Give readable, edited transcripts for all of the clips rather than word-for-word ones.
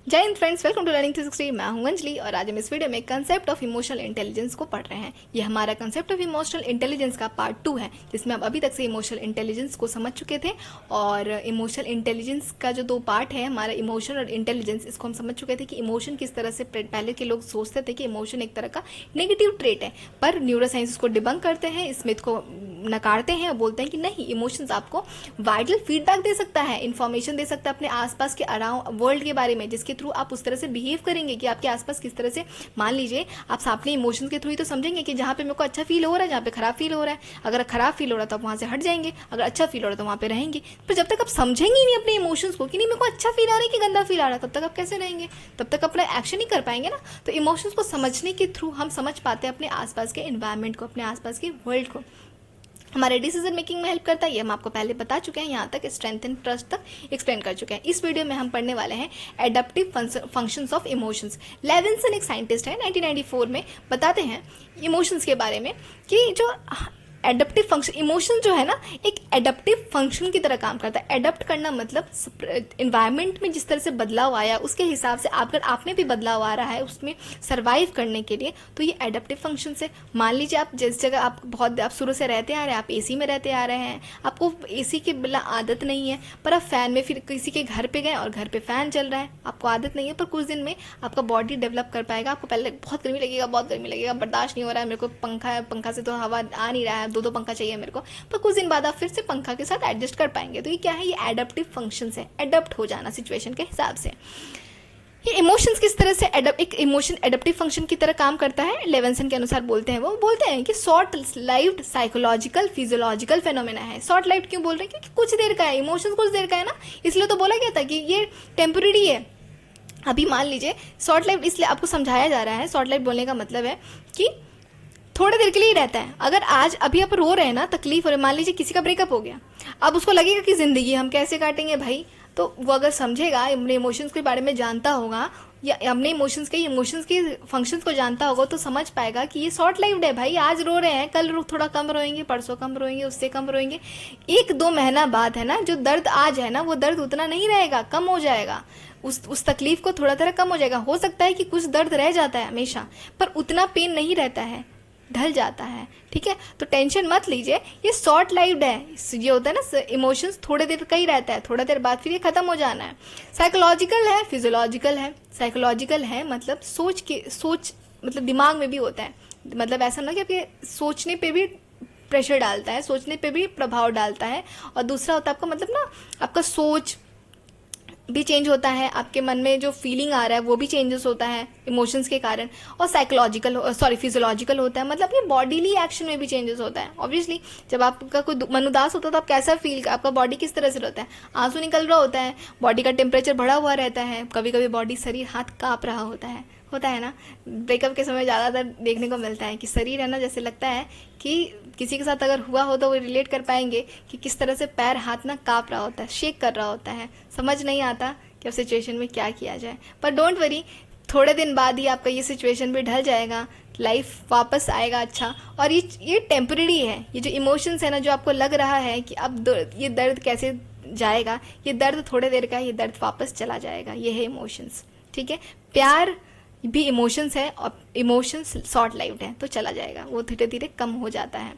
जय हिंद friends, welcome to learning 360। मैं हूं अंजलि और आज हम इस वीडियो में कंसेप्ट ऑफ इमोशनल इंटेलिजेंस को पढ़ रहे हैं। ये हमारा कंसेप्ट ऑफ इमोशनल इंटेलिजेंस का पार्ट 2 है, जिसमें हम अभी तक से इमोशनल इंटेलिजेंस को समझ चुके थे। और इमोशनल इंटेलिजेंस का जो 2 पार्ट है, हमारा इमोशन और इंटेलिजेंस, इसको हम समझ चुके थे कि इमोशन किस तरह से पहले के लोग सोचते थे कि इमोशन एक तरह का नेगेटिव ट्रेट है, पर न्यूरोसाइंस इसको डिबंक करते हैं, स्मिथ को नकारते हैं और बोलते हैं कि नहीं, इमोशंस आपको वाइटल फीडबैक दे सकता है, इन्फॉर्मेशन दे सकता है अपने आसपास के अराउंड वर्ल्ड के बारे में, जिसके थ्रू आप उस तरह से बिहेव करेंगे कि आपके आसपास किस तरह से। मान लीजिए आप अपने इमोशंस के थ्रू ही तो समझेंगे कि जहाँ पे मेरे को अच्छा फील हो रहा है, जहाँ पे खराब फील हो रहा है। अगर खराब फील हो रहा है तो आप वहाँ से हट जाएंगे, अगर अच्छा फील हो रहा है तो वहाँ पे रहेंगे। पर जब तक आप समझेंगे ही नहीं अपने इमोशंस को कि नहीं मेरे को अच्छा फील आ रहा है कि गंदा फील आ रहा है, तब तक आप कैसे रहेंगे? तब तक अपना एक्शन नहीं कर पाएंगे ना। तो इमोशंस को समझने के थ्रू हम समझ पाते हैं अपने आसपास के एनवायरनमेंट को, अपने आसपास के वर्ल्ड को। हमारे डिसीजन मेकिंग में हेल्प करता है, ये हम आपको पहले बता चुके हैं, यहाँ तक स्ट्रेंथ एंड ट्रस्ट तक एक्सप्लेन कर चुके हैं। इस वीडियो में हम पढ़ने वाले हैं adaptive functions of emotions. Levinson एक साइंटिस्ट है, 1994 में बताते हैं इमोशंस के बारे में कि जो एडप्टिव फंक्शन, इमोशन जो है ना, एक एडप्टिव फंक्शन की तरह काम करता है। एडप्ट करना मतलब इन्वायरमेंट में जिस तरह से बदलाव आया उसके हिसाब से अगर आपने भी बदलाव आ रहा है उसमें सर्वाइव करने के लिए, तो ये एडप्टिव फंक्शन से। मान लीजिए आप जिस जगह आप शुरू से रहते आ रहे हैं, आप एसी में रहते आ रहे हैं, आपको एसी के बिना आदत नहीं है, पर आप फैन में फिर किसी के घर पे गए और घर पे फैन चल रहा है, आपको आदत नहीं है, पर कुछ दिन में आपका बॉडी डेवलप कर पाएगा। आपको पहले बहुत गर्मी लगेगा, बहुत गर्मी लगेगा, बर्दाश्त नहीं हो रहा है, मेरे को पंखा से तो हवा आ नहीं रहा है, 2 पंखा चाहिए मेरे को, पर कुछ दिन बाद आप फिर से पंखा के साथ एडजस्ट कर पाएंगे। तो ये क्या है? ये एडप्टिव फंक्शंस है, एडप्ट हो जाना सिचुएशन के हिसाब से। ये इमोशंस किस तरह से एक इमोशन एडप्टिव फंक्शन की तरह काम करता है, लेविंसन के अनुसार बोलते हैं, वो बोलते हैं कि short lived psychological physiological phenomena है। शॉर्ट लाइव्ड क्यों बोल रहे हैं? क्योंकि कुछ देर का है, इमोशंस कुछ देर का है ना, इसलिए तो बोला गया था कि ये टेम्पररी है। अभी मान लीजिए शॉर्ट लाइव्ड, इसलिए आपको समझाया जा रहा है, शॉर्ट लाइव्ड बोलने का मतलब है कि थोड़े देर के लिए ही रहता है। अगर आज अभी आप रो रहे हैं ना, तकलीफ हो रही है, मान लीजिए किसी का ब्रेकअप हो गया, अब उसको लगेगा कि जिंदगी हम कैसे काटेंगे भाई, तो वो अगर समझेगा, अपने इमोशंस के बारे में जानता होगा या अपने इमोशंस के फंक्शंस को जानता होगा, तो समझ पाएगा कि ये शॉर्ट लाइव्ड है भाई। आज रो रहे हैं, कल थोड़ा कम रोएंगे, परसों कम रोएंगे, उससे कम रोएंगे, 1-2 महीना बाद है ना, जो दर्द आज है ना, वो दर्द उतना नहीं रहेगा, कम हो जाएगा। उस तकलीफ को थोड़ा थोड़ा कम हो जाएगा। हो सकता है कि कुछ दर्द रह जाता है हमेशा, पर उतना पेन नहीं रहता है, ढल जाता है। ठीक है, तो टेंशन मत लीजिए, ये शॉर्ट लाइव्ड है। ये होता है ना, इमोशंस थोड़े देर का ही रहता है, थोड़ा देर बाद फिर ये खत्म हो जाना है। साइकोलॉजिकल है, फिजियोलॉजिकल है। साइकोलॉजिकल है मतलब सोच मतलब दिमाग में भी होता है, मतलब ऐसा ना कि आपके सोचने पे भी प्रेशर डालता है, सोचने पे भी प्रभाव डालता है। और दूसरा होता है आपका मतलब ना, आपका सोच भी चेंज होता है, आपके मन में जो फीलिंग आ रहा है वो भी चेंजेस होता है इमोशंस के कारण। और फिजियोलॉजिकल होता है, मतलब ये बॉडीली एक्शन में भी चेंजेस होता है। ऑब्वियसली जब आपका कोई मन उदास होता है तो आप कैसा फील, आपका बॉडी किस तरह से रहता है? आंसू निकल रहा होता है, बॉडी का टेम्परेचर बढ़ा हुआ रहता है, कभी कभी बॉडी शरीर हाथ काँप रहा होता है ना। ब्रेकअप के समय ज़्यादातर देखने को मिलता है कि शरीर है ना, जैसे लगता है कि किसी के साथ अगर हुआ हो तो वो रिलेट कर पाएंगे कि किस तरह से पैर हाथ ना काँप रहा होता है, शेक कर रहा होता है, समझ नहीं आता कि उस सिचुएशन में क्या किया जाए। पर डोंट वरी, थोड़े दिन बाद ही आपका ये सिचुएशन भी ढल जाएगा, लाइफ वापस आएगा अच्छा। और ये टेम्पररी है। ये जो इमोशंस है ना, जो आपको लग रहा है कि अब ये दर्द कैसे जाएगा, ये दर्द थोड़े देर का, ये दर्द वापस चला जाएगा, ये है इमोशंस। ठीक है, प्यार भी इमोशंस है और इमोशंस शॉर्ट लाइव्ड है, तो चला जाएगा, वो धीरे धीरे कम हो जाता है।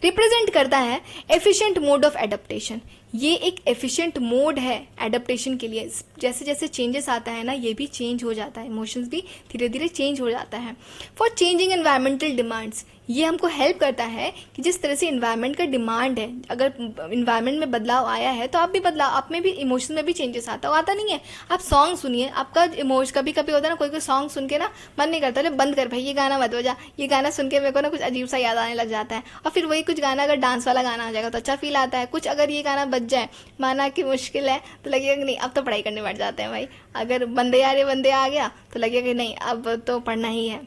रिप्रेजेंट करता है एफिशिएंट मोड ऑफ एडप्टेशन। ये एक एफिशिएंट मोड है एडप्टेशन के लिए। जैसे जैसे चेंजेस आता है ना, ये भी चेंज हो जाता है, इमोशंस भी धीरे धीरे चेंज हो जाता है। फॉर चेंजिंग एनवायरमेंटल डिमांड्स, ये हमको हेल्प करता है कि जिस तरह से इन्वायरमेंट का डिमांड है, अगर इन्वायरमेंट में बदलाव आया है तो आप भी बदलाव, आप में भी इमोशन में भी चेंजेस आता नहीं है। आप सॉन्ग सुनिए, आपका इमोशन कभी कभी होता है ना, कोई सॉन्ग सुन के ना मन नहीं करता, अरे बंद कर भाई, ये गाना मत बजा, ये गाना सुन के मेरे को ना कुछ अजीब सा याद आने लग जाता है। और फिर वही कुछ गाना अगर डांस वाला गाना आ जाएगा तो अच्छा फील आता है। कुछ अगर ये गाना बज जाए, माना कि मुश्किल है, तो लगेगा कि नहीं अब तो पढ़ाई करने बैठ जाते हैं भाई। अगर बंदे आ गया तो लगेगा कि नहीं अब तो पढ़ना ही है।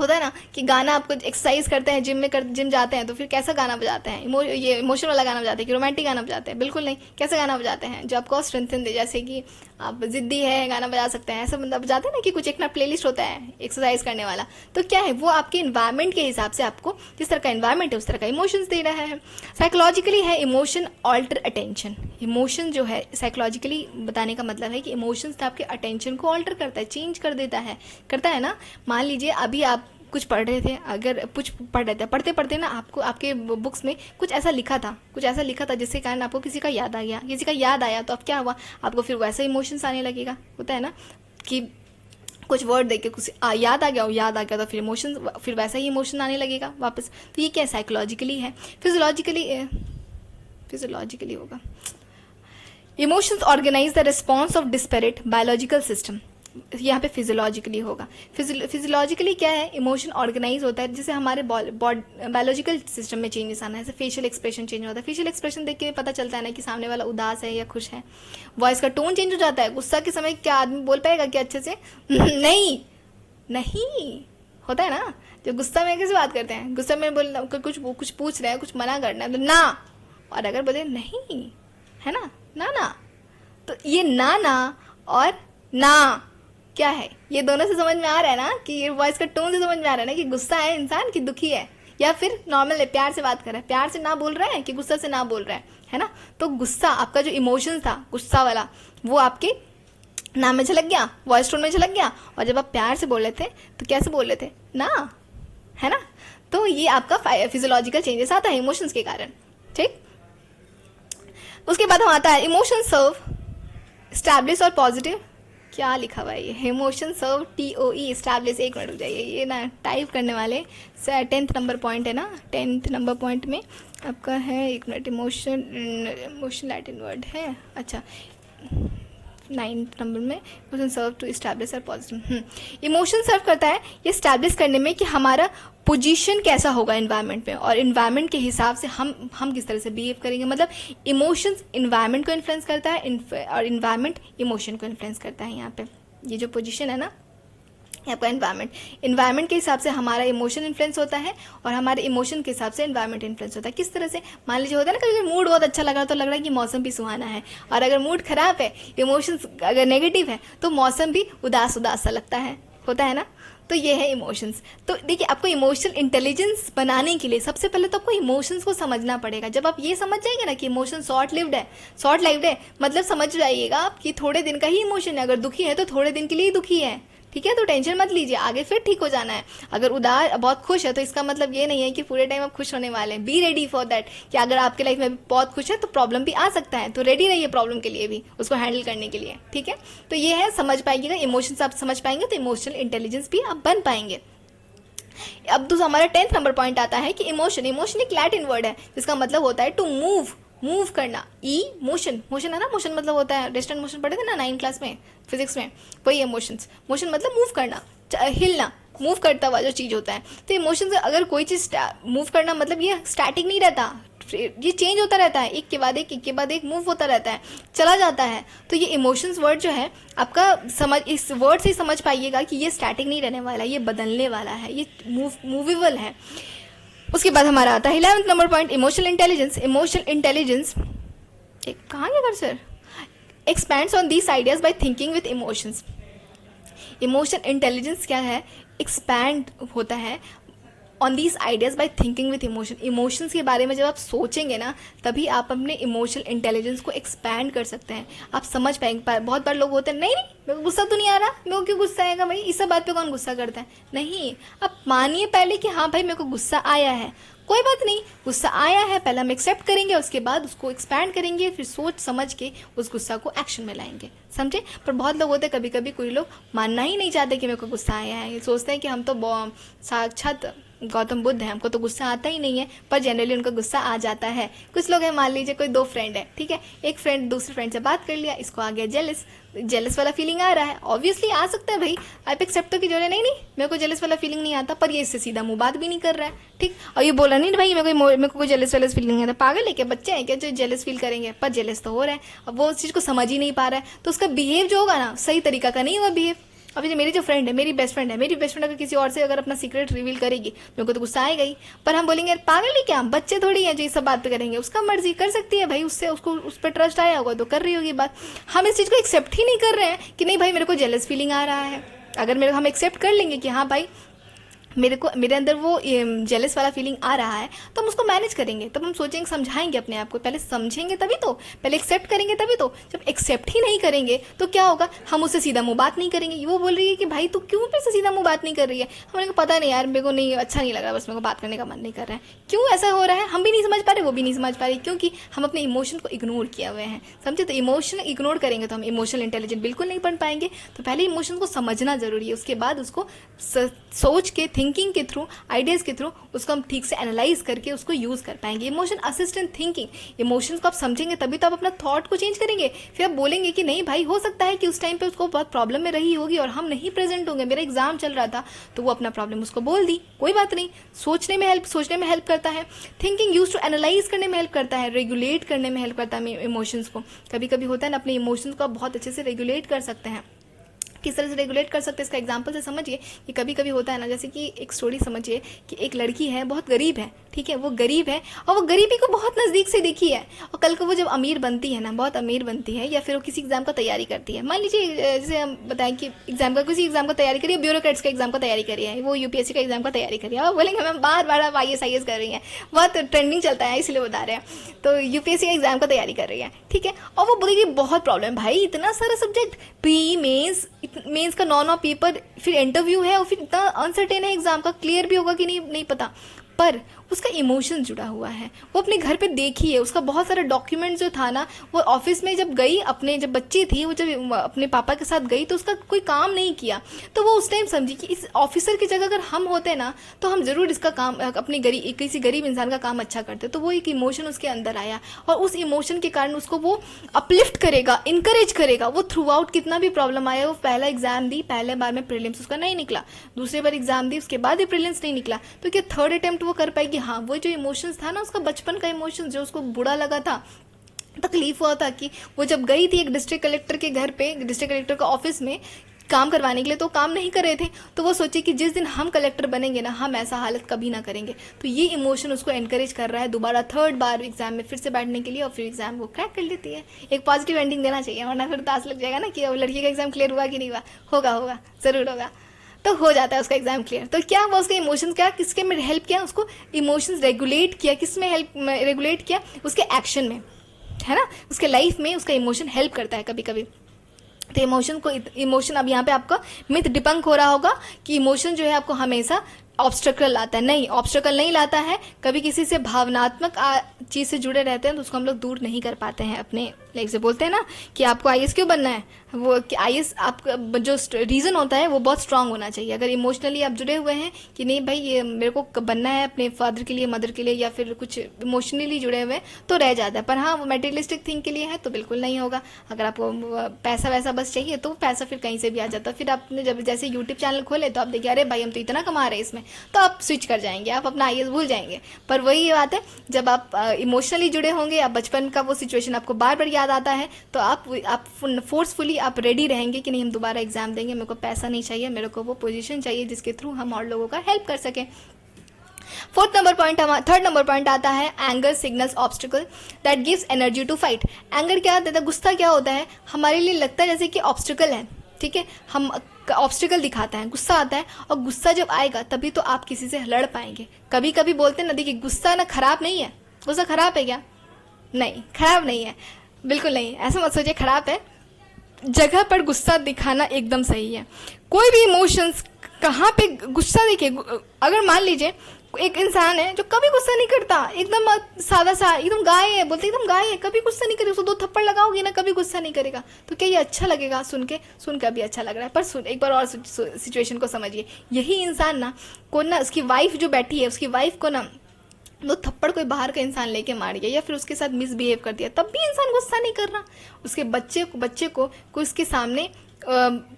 होता है ना कि गाना आपको एक्सरसाइज करते हैं, जिम जाते हैं तो फिर कैसा गाना बजाते हैं, ये इमोशन वाला गाना बजाते हैं कि रोमांटिक गाना बजाते हैं? बिल्कुल नहीं। कैसा गाना बजाते हैं जो आपको स्ट्रेंथन दे, जैसे कि आप जिद्दी है गाना बजा सकते हैं, ऐसा मतलब बजाते हैं ना कि कुछ एक ना प्लेलिस्ट होता है एक्सरसाइज करने वाला। तो क्या है वो आपके इन्वायरमेंट के हिसाब से आपको जिस तरह का इन्वायरमेंट है उस तरह का इमोशंस दे रहा है। साइकोलॉजिकली है इमोशन ऑल्टर अटेंशन। इमोशन जो है साइकोलॉजिकली बताने का मतलब है कि इमोशंस आपके अटेंशन को ऑल्टर करता है, चेंज कर देता है, करता है ना। मान लीजिए अभी आप कुछ पढ़ रहे थे, अगर कुछ पढ़ रहे थे, पढ़ते पढ़ते ना आपको आपके बुक्स में कुछ ऐसा लिखा था जिसके कारण आपको किसी का याद आ गया, किसी का याद आया, तो अब क्या हुआ, आपको फिर वैसा इमोशंस आने लगेगा। होता है ना कि कुछ वर्ड देख के कुछ याद आ गया तो फिर इमोशन, फिर वैसा ही इमोशन आने लगेगा वापस। तो ये क्या है, साइकोलॉजिकली है। फिजियोलॉजिकली होगा, emotions organise the response of disparate biological system. यहाँ पे फिजियोलॉजिकली होगा। फिजियोलॉजिकली क्या है, इमोशन ऑर्गेनाइज होता है जिससे हमारे बायोलॉजिकल सिस्टम में चेंजेस आना है। जैसे फेशियल एक्सप्रेशन चेंज होता है, फेशियल एक्सप्रेशन देख के पता चलता है ना कि सामने वाला उदास है या खुश है। वॉइस का टोन चेंज हो जाता है, गुस्सा के समय क्या आदमी बोल पाएगा कि अच्छे से नहीं होता है ना। जो गुस्सा में कैसे बात करते हैं, गुस्सा में बोलना, कुछ पूछ रहे हैं, कुछ मना करना है तो ना, और अगर बोले नहीं है ना, ना, तो ये ना और ना क्या है, ये दोनों से समझ में आ रहा है ना कि ये वॉइस का टोन से समझ में आ रहा है ना कि गुस्सा है इंसान कि दुखी है, या फिर नॉर्मल है, प्यार से बात कर रहा है, प्यार से ना बोल रहा है कि गुस्सा से ना बोल रहा है ना। तो गुस्सा आपका जो इमोशन था गुस्सा वाला, वो आपके नाम में झलक गया, वॉइस टोन में झलक गया, और जब आप प्यार से बोल रहे थे तो कैसे बोल रहे थे, ना, है ना। तो ये आपका फिजियोलॉजिकल चेंजेस आता है इमोशंस के कारण। ठीक, उसके बाद हम आता है इमोशन सर्व स्टैब्लिश और पॉजिटिव। क्या लिखा हुआ है ये, इमोशन सर्व TOE स्टैब्लिश। एक मिनट रुक जाइए, ये ना टाइप करने वाले 10th नंबर पॉइंट है ना, 10th नंबर पॉइंट में आपका है, एक मिनट, इमोशन लैटिन वर्ड है, अच्छा 9th नंबर में इमोशन सर्व टू स्टैब्लिश और पॉजिटिव। इमोशन सर्व करता है ये स्टैब्लिश करने में कि हमारा पोजीशन कैसा होगा इन्वायरमेंट में, और इन्वायरमेंट के हिसाब से हम किस तरह से बिहेव करेंगे। मतलब इमोशंस इन्वायरमेंट को इन्फ्लुएंस करता है और इन्वायरमेंट इमोशन को इन्फ्लुएंस करता है। यहाँ पे ये जो पोजीशन है ना आपका इन्वायरमेंट के हिसाब से हमारा इमोशन इन्फ्लुएंस होता है, और हमारे इमोशन के हिसाब से इन्वायरमेंट इन्फ्लुएंस होता है। किस तरह से, मान लीजिए होता है ना कभी मूड बहुत अच्छा लगा तो लग रहा है कि मौसम भी सुहाना है, और अगर मूड खराब है, इमोशंस अगर नेगेटिव है तो मौसम भी उदास सा लगता है, होता है ना। तो ये है इमोशंस। तो देखिए, आपको इमोशनल इंटेलिजेंस बनाने के लिए सबसे पहले तो आपको इमोशंस को समझना पड़ेगा। जब आप ये समझ जाएंगे ना कि इमोशन शॉर्ट लाइव्ड है, मतलब समझ जाइएगा आप कि थोड़े दिन का ही इमोशन है, अगर दुखी है तो थोड़े दिन के लिए ही दुखी है, ठीक है, तो टेंशन मत लीजिए, आगे फिर ठीक हो जाना है। अगर बहुत खुश है तो इसका मतलब ये नहीं है कि पूरे टाइम आप खुश होने वाले हैं। बी रेडी फॉर दैट कि अगर आपके लाइफ में बहुत खुश है तो प्रॉब्लम भी आ सकता है, तो रेडी रहिए प्रॉब्लम के लिए भी, उसको हैंडल करने के लिए, ठीक है। तो ये है, समझ पाइएगा, इमोशंस आप समझ पाएंगे तो इमोशनल इंटेलिजेंस भी आप बन पाएंगे। अब दूसरा हमारा 10th नंबर पॉइंट आता है कि इमोशन एक लैटिन वर्ड है जिसका मतलब होता है टू मूव करना। मोशन है ना, मोशन मतलब होता है, डिस्टेंट मोशन पढ़े थे ना 9th क्लास में फिजिक्स में, वही इमोशंस। मोशन मतलब मूव करना, हिलना, मूव करता हुआ जो चीज़ होता है। तो इमोशंस अगर कोई चीज़ मूव करना मतलब ये स्टैटिक नहीं रहता, ये चेंज होता रहता है, एक के बाद एक मूव होता रहता है, चला जाता है। तो ये इमोशंस वर्ड जो है आपका इस वर्ड से समझ पाइएगा कि ये स्टैटिक नहीं रहने वाला, ये बदलने वाला है, ये मूवेबल है। उसके बाद हमारा आता है 11th number point, emotional intelligence कहाँ गया कर sir, expands on these ideas by thinking with emotions. Emotional intelligence क्या है, एक्सपैंड होता है on these ideas by thinking with emotions के बारे में जब आप सोचेंगे ना, तभी आप अपने इमोशनल इंटेलिजेंस को एक्सपैंड कर सकते हैं, आप समझ पाएंगे। बहुत बार लोग होते हैं, नहीं मेरे को गुस्सा तो नहीं आ रहा, मेरे को क्यों गुस्सा आएगा भाई, इस सब बात पे कौन गुस्सा करता है। नहीं, आप मानिए पहले कि हाँ भाई मेरे को गुस्सा आया है, कोई बात नहीं, गुस्सा आया है, पहले हम एक्सेप्ट करेंगे, उसके बाद उसको एक्सपैंड करेंगे, फिर सोच समझ के उस गुस्सा को एक्शन में लाएंगे, समझे। पर बहुत लोग होते हैं, कभी कभी कोई लोग मानना ही नहीं चाहते कि मेरे को गुस्सा आया है, ये सोचते हैं कि हम तो साक्षात गौतम बुद्ध है, हमको तो गुस्सा आता ही नहीं है, पर जनरली उनका गुस्सा आ जाता है। कुछ लोग हैं, मान लीजिए कोई 2 फ्रेंड है, ठीक है, एक फ्रेंड दूसरे फ्रेंड से बात कर लिया, इसको आ गया जेलस वाला फीलिंग आ रहा है, ऑब्वियसली आ सकता है भाई, आप एक्सेप्ट तो की जोड़े नहीं मेरे को जेलस वाला फीलिंग नहीं आता, पर ये इससे सीधा मुंह बात भी नहीं कर रहा है, ठीक, और ये बोला नहीं भाई मेरे को कोई जेलस वाला फीलिंग नहीं आता, पागल है क्या, बच्चे हैं क्या जो जेलस फील करेंगे, पर जेलस तो हो रहा है, अब वो उस चीज़ को समझ ही नहीं पा रहा है, तो उसका बिहेव जो होगा ना सही तरीका का नहीं होगा बिहेव, अभी जो मेरी जो फ्रेंड है, मेरी बेस्ट फ्रेंड है, मेरी बेस्ट फ्रेंड अगर किसी और से अगर अपना सीक्रेट रिवील करेगी मेरे को तो गुस्सा आएगा ही। पर हम बोलेंगे पागल ही क्या, बच्चे थोड़ी हैं जो ये सब बात पे करेंगे, उसका मर्जी कर सकती है भाई, उससे उसको उस पर ट्रस्ट आया होगा तो कर रही होगी बात। हम इस चीज़ को एक्सेप्ट ही नहीं कर रहे हैं कि नहीं भाई मेरे को जेलस फीलिंग आ रहा है। अगर मेरे हम एक्सेप्ट कर लेंगे कि हाँ भाई मेरे अंदर वो जेलस वाला फीलिंग आ रहा है, तो हम उसको मैनेज करेंगे। तब हम सोचेंगे, समझाएंगे अपने आप को, पहले समझेंगे तभी तो, पहले एक्सेप्ट करेंगे तभी तो। जब एक्सेप्ट ही नहीं करेंगे तो क्या होगा, हम उससे सीधा मुंह बात नहीं करेंगे। वो बोल रही है कि भाई तू क्यों मेरे से सीधा मुंह बात नहीं कर रही है, हमें को पता नहीं यार, मेरे को नहीं अच्छा नहीं लग रहा, बस मेरे को बात करने का मन नहीं कर रहा है। क्यों ऐसा हो रहा है हम भी नहीं समझ पा रहे, वो भी नहीं समझ पा रही, क्योंकि हम अपने इमोशन को इग्नोर किया हुए हैं। समझे? तो इमोशन इग्नोर करेंगे तो हम इमोशनल इंटेलिजेंट बिल्कुल नहीं बन पाएंगे। तो पहले इमोशन को समझना जरूरी है, उसके बाद उसको सोच के, थिंकिंग के थ्रू, आइडियाज़ के थ्रू उसको हम ठीक से एनालाइज करके उसको यूज़ कर पाएंगे। इमोशन असिस्टेंट थिंकिंग, इमोशंस को आप समझेंगे तभी तो आप अपना थॉट को चेंज करेंगे। फिर आप बोलेंगे कि नहीं भाई हो सकता है कि उस टाइम पे उसको बहुत प्रॉब्लम में रही होगी और हम नहीं प्रेजेंट होंगे, मेरा एग्जाम चल रहा था, तो वो अपना प्रॉब्लम उसको बोल दी, कोई बात नहीं। सोचने में हेल्प करता है। थिंकिंग यूज टू एनालाइज करने में हेल्प करता है, रेगुलेट करने में हेल्प करता है इमोशंस को। कभी कभी होता है ना, अपने इमोशंस को आप बहुत अच्छे से रेगुलेट कर सकते हैं। किस तरह से रेगुलेट कर सकते हैं इसका एग्जांपल से समझिए कि कभी कभी होता है ना, जैसे कि एक स्टोरी समझिए कि एक लड़की है, बहुत गरीब है, ठीक है, वो गरीब है और वो गरीबी को बहुत नज़दीक से देखी है, और कल को वो जब अमीर बनती है ना, बहुत अमीर बनती है, या फिर वो किसी एग्जाम का तैयारी करती है, मान लीजिए जैसे हम बताएं कि किसी एग्जाम का तैयारी करिए, ब्यूरोक्रेट्स का एग्जाम का तैयारी करी है, वो यूपीएससी का एग्जाम का तैयारी करी है, और बोलेंगे मैम बार बार आप IAS कर रही हैं, बहुत ट्रेंडिंग चलता है इसलिए बता रहे हैं, तो यूपीएससी का एग्जाम का तैयारी कर रही है, ठीक है, और वो बोलेगी बहुत प्रॉब्लम भाई, इतना सारा सब्जेक्ट, प्री मेंस का 9 पेपर, फिर इंटरव्यू है, और फिर इतना अनसर्टेन है एग्जाम का, क्लियर भी होगा कि नहीं पता। पर उसका इमोशन जुड़ा हुआ है, वो अपने घर पे देखी है, उसका बहुत सारा डॉक्यूमेंट जो था ना, वो ऑफिस में जब गई, अपने जब बच्ची थी वो जब अपने पापा के साथ गई तो उसका कोई काम नहीं किया, तो वो उस टाइम समझी कि इस ऑफिसर की जगह अगर हम होते ना तो हम जरूर इसका काम, अपने किसी गरीब इंसान का काम अच्छा करते। तो वो एक इमोशन उसके अंदर आया, और उस इमोशन के कारण उसको वो अपलिफ्ट करेगा, इंकरेज करेगा। वो थ्रू आउट कितना भी प्रॉब्लम आया, वो पहला एग्जाम दी, पहले बार में प्रीलिम्स उसका नहीं निकला, दूसरी बार एग्जाम दी, उसके बाद भी प्रीलिम्स नहीं निकला, तो क्या थर्ड अटेम्प्ट वो कर पाएगी? हाँ, वो जो इमोशंस था ना, उसका बचपन का इमोशंस जो उसको बुरा लगा था, तकलीफ हुआ था कि वो जब गई थी एक डिस्ट्रिक्ट कलेक्टर के घर पे, डिस्ट्रिक्ट कलेक्टर का ऑफिस में काम करवाने के लिए, तो काम नहीं कर रहे थे, तो वो सोचे कि जिस दिन हम कलेक्टर बनेंगे ना, हम ऐसा हालत कभी ना करेंगे। तो ये इमोशन उसको एनकरेज कर रहा है दोबारा थर्ड बार एग्जाम में फिर से बैठने के लिए, और फिर एग्जाम वो क्रैक कर लेती है। एक पॉजिटिव एंडिंग देना चाहिए, वरना फिर तास लग जाएगा ना कि अब लड़की का एग्जाम क्लियर हुआ कि नहीं हुआ, होगा जरूर होगा, तो हो जाता है उसका एग्जाम क्लियर। तो क्या हुआ, उसके इमोशंस क्या, किसके में हेल्प किया, उसको इमोशंस रेगुलेट किया, किस में हेल्प रेगुलेट किया, उसके एक्शन में, है ना, उसके लाइफ में उसका इमोशन हेल्प करता है कभी कभी। तो इमोशन अब यहाँ पे आपका मिथ डिबंक हो रहा होगा कि इमोशन जो है आपको हमेशा ऑब्स्टेकल लाता है। नहीं, ऑब्स्टेकल नहीं लाता है। कभी किसी से भावनात्मक चीज़ से जुड़े रहते हैं तो उसको हम लोग दूर नहीं कर पाते हैं अपने लाइक से। बोलते हैं ना कि आपको IAS क्यों बनना है, वो कि IAS आपका जो रीज़न होता है वो बहुत स्ट्रांग होना चाहिए। अगर इमोशनली आप जुड़े हुए हैं कि नहीं भाई ये मेरे को बनना है अपने फादर के लिए, मदर के लिए, या फिर कुछ इमोशनली जुड़े हुए तो रह जाता है। पर हाँ, वो मेटेरियलिस्टिक थिंग के लिए है तो बिल्कुल नहीं होगा। अगर आपको पैसा वैसा बस चाहिए तो पैसा फिर कहीं से भी आ जाता है। फिर आपने जब जैसे यूट्यूब चैनल खोले तो आप देखिए अरे भाई हम तो इतना कमा रहे हैं इसमें, तो आप स्विच कर जाएंगे, आप अपना IAS भूल जाएंगे। पर वही बात है, जब आप इमोशनली जुड़े होंगे, आप बचपन का वो सिचुएशन आपको बार बार याद आता है, तो आप फोर्सफुली आप रेडी रहेंगे कि नहीं हम दोबारा एग्जाम देंगे, मेरे को पैसा नहीं चाहिए, मेरे को वो पोजीशन चाहिए जिसके थ्रू हम और लोगों का हेल्प कर सकें। थर्ड नंबर पॉइंट आता है anger signals obstacle that gives energy to fight. Anger क्या होता है, गुस्सा क्या होता है, हमारे लिए लगता है जैसे कि ऑब्स्टिकल है, ठीक है, हम ऑब्स्टिकल दिखाता है, गुस्सा आता है, और गुस्सा जब आएगा तभी तो आप किसी से लड़ पाएंगे। कभी कभी बोलते हैं ना, देखिए गुस्सा ना खराब नहीं है। गुस्सा खराब है क्या? नहीं, खराब नहीं है, बिल्कुल नहीं, ऐसा मत सोचिए खराब है। जगह पर गुस्सा दिखाना एकदम सही है। कोई भी इमोशंस कहाँ पे गुस्सा, देखिए अगर मान लीजिए एक इंसान है जो कभी गुस्सा नहीं करता, एकदम सादा सा, एकदम गाय है, बोलते एकदम गाय है, कभी गुस्सा नहीं करेगा, उसको 2 थप्पड़ लगाओगे ना कभी गुस्सा नहीं करेगा, तो क्या ये अच्छा लगेगा? सुन के अभी अच्छा लग रहा है, पर एक बार और सिचुएशन को समझिए। यही इंसान ना को ना उसकी वाइफ जो बैठी है, उसकी वाइफ को ना 2 थप्पड़ कोई बाहर का इंसान लेके मार गया या फिर उसके साथ मिसबिहेव कर दिया, तब भी इंसान गुस्सा नहीं कर रहा। उसके बच्चे को कोई उसके सामने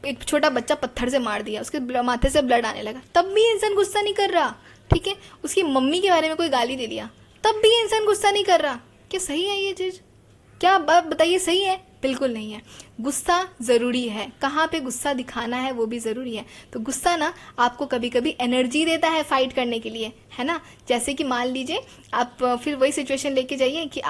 एक छोटा बच्चा पत्थर से मार दिया, उसके माथे से ब्लड आने लगा, तब भी इंसान गुस्सा नहीं कर रहा, ठीक है। उसकी मम्मी के बारे में कोई गाली दे दिया, तब भी इंसान गुस्सा नहीं कर रहा। क्या सही है ये चीज़? क्या आप बताइए, सही है? बिल्कुल नहीं है। गुस्सा ज़रूरी है, कहाँ पे गुस्सा दिखाना है वो भी ज़रूरी है। तो गुस्सा ना आपको कभी कभी एनर्जी देता है फाइट करने के लिए, है ना। जैसे कि मान लीजिए आप फिर वही सिचुएशन लेके जाइए कि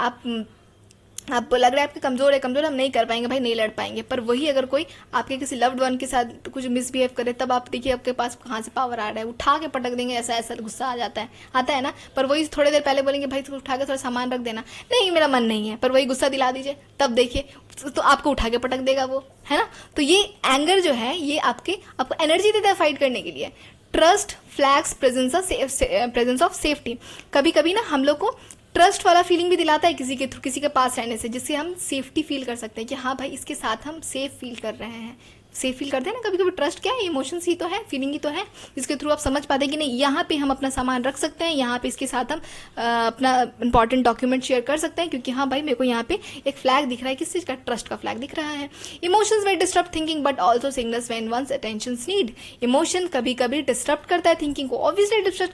आपको लग रहा है आपके कमज़ोर है, कमज़ोर हम नहीं कर पाएंगे भाई, नहीं लड़ पाएंगे, पर वही अगर कोई आपके किसी लव्ड वन के साथ कुछ मिसबिहेव करे, तब आप देखिए आपके पास कहाँ से पावर आ रहा है, उठा के पटक देंगे, ऐसा ऐसा गुस्सा आ जाता है, आता है ना। पर वही थोड़ी देर पहले बोलेंगे भाई तो उठा के थोड़ा सामान रख देना, नहीं मेरा मन नहीं है, पर वही गुस्सा दिला दीजिए, तब देखिए तो आपको उठा के पटक देगा वो, है ना। तो ये एंगर जो है ये आपको एनर्जी देता है फाइट करने के लिए। Trust flags presence of safety. कभी कभी ना हम लोग को ट्रस्ट वाला फीलिंग भी दिलाता है किसी के थ्रू, किसी के पास रहने से, जिससे हम सेफ्टी फील कर सकते हैं कि हाँ भाई इसके साथ हम सेफ फील कर रहे हैं, सेफ फील करते हैं ना। कभी कभी ट्रस्ट क्या है, इमोशंस ही तो है, फीलिंग ही तो है, जिसके थ्रू आप समझ पाते हैं कि नहीं यहाँ पे हम अपना सामान रख सकते हैं, यहाँ पे इसके साथ हम अपना इंपॉर्टेंट डॉक्यूमेंट शेयर कर सकते हैं, क्योंकि हाँ भाई मेरे को यहाँ पे एक फ्लैग दिख रहा है, किस चीज़ का, ट्रस्ट का फ्लैग दिख रहा है। इमोशंस वे disturb thinking but also signals when one's attention need. Emotion कभी कभी डिस्टर्ब करता है थिंकिंग को, ऑब्वियसली डिस्टर्ब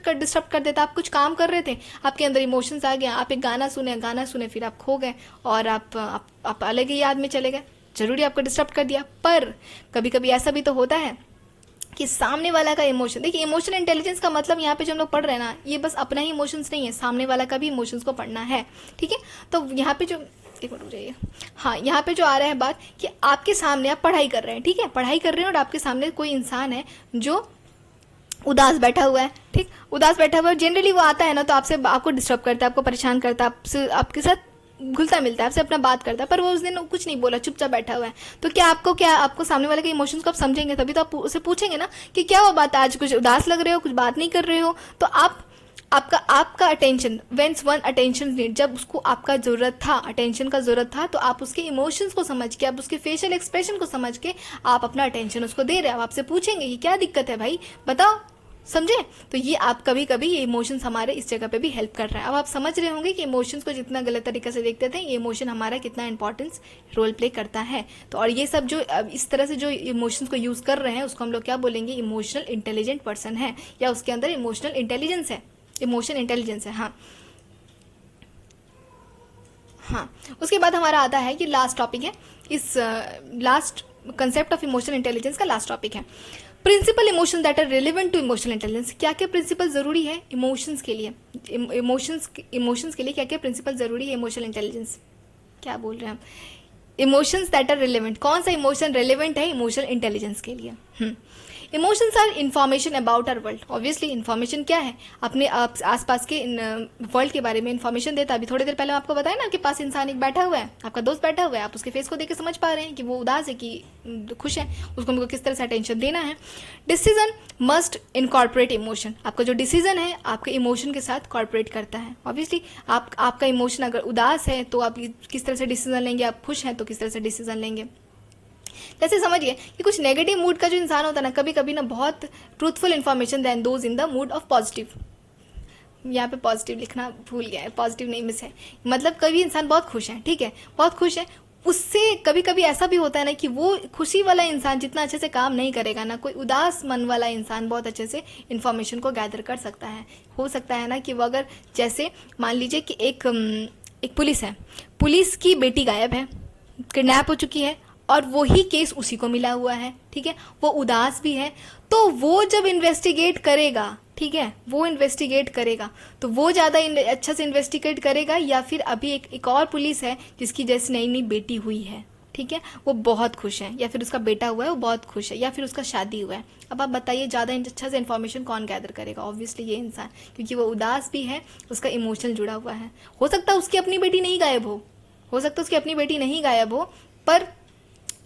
कर देता है। आप कुछ काम कर रहे थे, आपके अंदर इमोशंस आ गए, आप एक गाना सुने, फिर आप खो गए और आप अलग ही याद में चले गए, जरूरी आपको डिस्टर्ब कर दिया। पर कभी कभी ऐसा भी तो होता है कि सामने वाला का इमोशन, देखिए इमोशनल इंटेलिजेंस का मतलब यहाँ पे जो हम लोग पढ़ रहे हैं ना, ये बस अपना ही इमोशंस नहीं है, सामने वाला का भी इमोशंस को पढ़ना है, ठीक है। तो यहाँ पे जो एक मिनट रुक जाइए, हाँ यहाँ पे जो आ रहा है बात कि आपके सामने आप पढ़ाई कर रहे हैं, ठीक है, पढ़ाई कर रहे हैं और आपके सामने कोई इंसान है जो उदास बैठा हुआ है, ठीक, उदास बैठा हुआ है। जनरली वो आता है ना तो आपको डिस्टर्ब करता है, आपको परेशान करता है, आपके साथ घुलता मिलता है, आपसे अपना बात करता है, पर वो उस दिन कुछ नहीं बोला, चुपचाप बैठा हुआ है। तो क्या आपको सामने वाले के इमोशंस को आप समझेंगे, तभी तो आप उसे पूछेंगे ना कि क्या वो बात, आज कुछ उदास लग रहे हो, कुछ बात नहीं कर रहे हो। तो आपका अटेंशन, व्हेंस वन अटेंशन नीड, जब उसको आपका जरूरत था, अटेंशन का जरूरत था, तो आप उसके इमोशंस को समझ के, आप उसके फेशियल एक्सप्रेशन को समझ के आप अपना अटेंशन उसको दे रहे हैं। आप आपसे पूछेंगे कि क्या दिक्कत है भाई बताओ, समझे। तो ये आप कभी कभी ये इमोशंस हमारे इस जगह पे भी हेल्प कर रहा है। अब आप समझ रहे होंगे कि इमोशंस को जितना गलत तरीके से देखते थे, ये इमोशन हमारा कितना इंपॉर्टेंस रोल प्ले करता है। तो और ये सब जो इस तरह से जो इमोशंस को यूज कर रहे हैं उसको हम लोग क्या बोलेंगे, इमोशनल इंटेलिजेंट पर्सन है, या उसके अंदर इमोशनल इंटेलिजेंस है, इमोशन इंटेलिजेंस है। हाँ उसके बाद हमारा आता है कि लास्ट टॉपिक है, इस last concept of emotional intelligence का लास्ट टॉपिक है principle emotion that are relevant to emotional intelligence. क्या क्या प्रिंसिपल जरूरी है इमोशंस के लिए, इमोशंस के लिए क्या क्या प्रिंसिपल जरूरी है इमोशनल इंटेलिजेंस, क्या बोल रहे हैं हम, इमोशंस दैट आर रिलेवेंट, कौन सा इमोशन रिलेवेंट है इमोशनल इंटेलिजेंस के लिए। Emotions are information about our world. Obviously information क्या है, अपने आसपास के वर्ल्ड के बारे में इन्फॉर्मेशन देता है। अभी थोड़ी देर पहले आपको बताया ना, आपके पास इंसान एक बैठा हुआ है, आपका दोस्त बैठा हुआ है, आप उसके फेस को देख के समझ पा रहे हैं कि वो उदास है कि खुश है, उसको उनको किस तरह से अटेंशन देना है। डिसीजन मस्ट इनकॉर्पोरेट इमोशन, आपका जो डिसीजन है आपके इमोशन के साथ कॉर्पोरेट करता है। ऑब्वियसली आपका इमोशन अगर उदास है तो आप किस तरह से डिसीजन लेंगे, आप खुश हैं तो किस तरह से डिसीजन लेंगे। जैसे समझिए कि कुछ नेगेटिव मूड का जो इंसान होता है ना, कभी कभी ना बहुत truthful information then those in the mood of positive, यहाँ पे पॉजिटिव लिखना भूल गया है, पॉजिटिव नहीं मिस है, मतलब कभी इंसान बहुत खुश है, ठीक है, बहुत खुश है, उससे कभी कभी ऐसा भी होता है ना कि वो खुशी वाला इंसान जितना अच्छे से काम नहीं करेगा ना, कोई उदास मन वाला इंसान बहुत अच्छे से इन्फॉर्मेशन को गैदर कर सकता है। हो सकता है ना कि वो अगर जैसे मान लीजिए कि एक पुलिस है, पुलिस की बेटी गायब है, किडनैप हो चुकी है और वो ही केस उसी को मिला हुआ है, ठीक है, वो उदास भी है, तो वो जब इन्वेस्टिगेट करेगा, ठीक है, वो इन्वेस्टिगेट करेगा तो वो ज़्यादा अच्छा से इन्वेस्टिगेट करेगा, या फिर अभी एक और पुलिस है जिसकी जैसे नई नई बेटी हुई है, ठीक है, वो बहुत खुश है, या फिर उसका बेटा हुआ है वो बहुत खुश है, या फिर उसका शादी हुआ है। अब आप बताइए ज़्यादा अच्छा से इन्फॉर्मेशन कौन गैदर करेगा, ऑब्वियसली ये इंसान, क्योंकि वो उदास भी है, उसका इमोशन जुड़ा हुआ है। हो सकता है उसकी अपनी बेटी नहीं गायब हो सकता है उसकी अपनी बेटी नहीं गायब हो, पर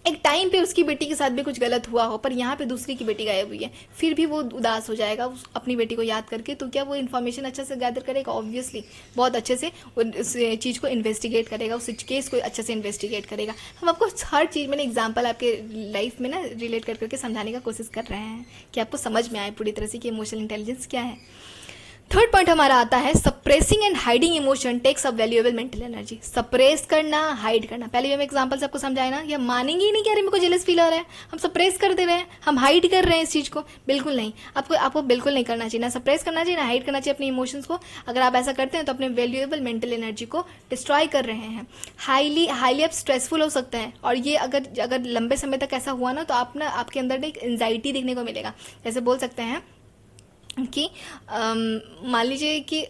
एक टाइम पे उसकी बेटी के साथ भी कुछ गलत हुआ हो, पर यहाँ पे दूसरी की बेटी गायब हुई है, फिर भी वो उदास हो जाएगा अपनी बेटी को याद करके। तो क्या वो इन्फॉर्मेशन अच्छे से गैदर करेगा, ऑब्वियसली बहुत अच्छे से उस चीज़ को इन्वेस्टिगेट करेगा, उस केस को अच्छे से इन्वेस्टिगेट करेगा। हम आपको हर चीज़ में एग्जाम्पल आपके लाइफ में ना रिलेट करके समझाने का कोशिश कर रहे हैं कि आपको समझ में आए पूरी तरह से कि इमोशनल इंटेलिजेंस क्या है। थर्ड पॉइंट हमारा आता है suppressing and hiding emotion takes up valuable mental energy. Suppress करना, हाइड करना, पहले हम एग्जांपल से आपको समझाए ना, ये मानेंगे ही नहीं कि अरे मेरे को जेलस फील हो रहा है, हम सप्रेस कर दे रहे हैं, हम हाइड कर रहे हैं इस चीज को। बिल्कुल नहीं, आपको बिल्कुल नहीं करना चाहिए, ना सप्रेस करना चाहिए ना हाइड करना चाहिए अपने इमोशंस को। अगर आप ऐसा करते हैं तो अपने वैल्यूएबल मेंटल एनर्जी को डिस्ट्रॉय कर रहे हैं। हाईली आप स्ट्रेसफुल हो सकते हैं, और ये अगर लंबे समय तक ऐसा हुआ ना तो आपके अंदर एक एंजाइटी देखने को मिलेगा। जैसे बोल सकते हैं कि मान लीजिए कि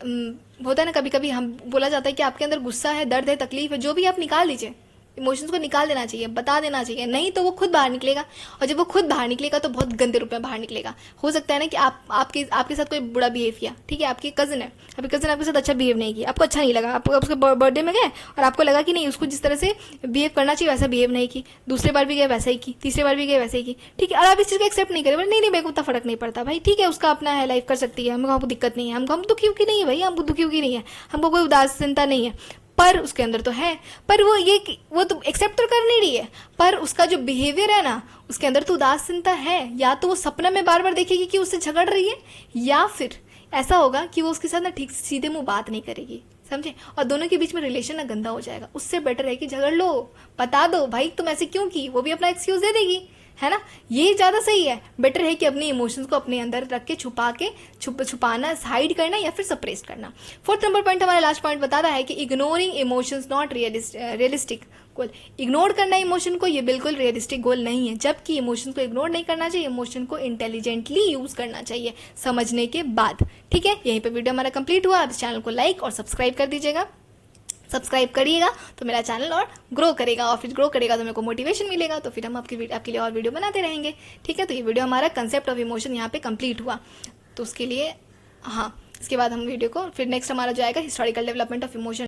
होता है ना, कभी कभी हम बोला जाता है कि आपके अंदर गुस्सा है, दर्द है, तकलीफ है, जो भी आप निकाल दीजिए, इमोशंस को निकाल देना चाहिए, बता देना चाहिए, नहीं तो वो खुद बाहर निकलेगा। और जब वो खुद बाहर निकलेगा तो बहुत गंदे रूप में बाहर निकलेगा। हो सकता है ना कि आपके साथ कोई बुरा बिहेव किया, ठीक है, आपकी कज़न है, आपकी कज़न आपके साथ अच्छा बिहेव नहीं किया, आपको अच्छा नहीं लगा, आपको उसके बर्थडे में गए और आपको लगा कि नहीं उसको जिस तरह से बिहेव करना चाहिए वैसा बिहेव नहीं की, दूसरे बार भी गए वैसा ही की, तीसरे बार भी गए वैसे ही की, ठीक है, और आप इस चीज़ को एक्सेप्ट नहीं करें, नहीं मेरे को उतना फर्क नहीं पड़ता भाई, ठीक है, उसका अपना है, लाइफ कर सकती है, हमको दिक्कत नहीं है, हम दुखी की नहीं है भाई, हमको दुखी की नहीं है, हमको कोई उदासीनता नहीं है, पर उसके अंदर तो है, पर वो तो एक्सेप्ट तो कर नहीं रही है, पर उसका जो बिहेवियर है ना उसके अंदर तो उदासीनता है। या तो वो सपना में बार बार देखेगी कि उससे झगड़ रही है, या फिर ऐसा होगा कि वो उसके साथ ना ठीक सीधे मुंह बात नहीं करेगी, समझे, और दोनों के बीच में रिलेशन ना गंदा हो जाएगा। उससे बेटर है कि झगड़ लो, बता दो भाई तुम ऐसे क्यों की, वो भी अपना एक्सक्यूज दे देगी, है ना, ये ज़्यादा सही है। बेटर है कि अपने इमोशंस को अपने अंदर रख के छुपाना, हाइड करना या फिर सप्रेस करना। फोर्थ नंबर पॉइंट हमारा लास्ट पॉइंट बता रहा है कि ignoring emotions not realistic goal. Ignore करना इमोशन को ये बिल्कुल रियलिस्टिक गोल नहीं है, जबकि इमोशन को इग्नोर नहीं करना चाहिए, इमोशन को इंटेलिजेंटली यूज करना चाहिए समझने के बाद। ठीक है, यहीं पे वीडियो हमारा कंप्लीट हुआ। आप इस चैनल को लाइक और सब्सक्राइब कर दीजिएगा। सब्सक्राइब करिएगा तो मेरा चैनल और ग्रो करेगा, और फिर ग्रो करेगा तो मेरे को मोटिवेशन मिलेगा, तो फिर हम आपके लिए और वीडियो बनाते रहेंगे। ठीक है, तो ये वीडियो हमारा कंसेप्ट ऑफ इमोशन यहाँ पे कंप्लीट हुआ। तो उसके लिए हाँ, इसके बाद हम वीडियो को फिर नेक्स्ट हमारा जो आएगा हिस्टोरिकल डेवलपमेंट ऑफ इमोशन।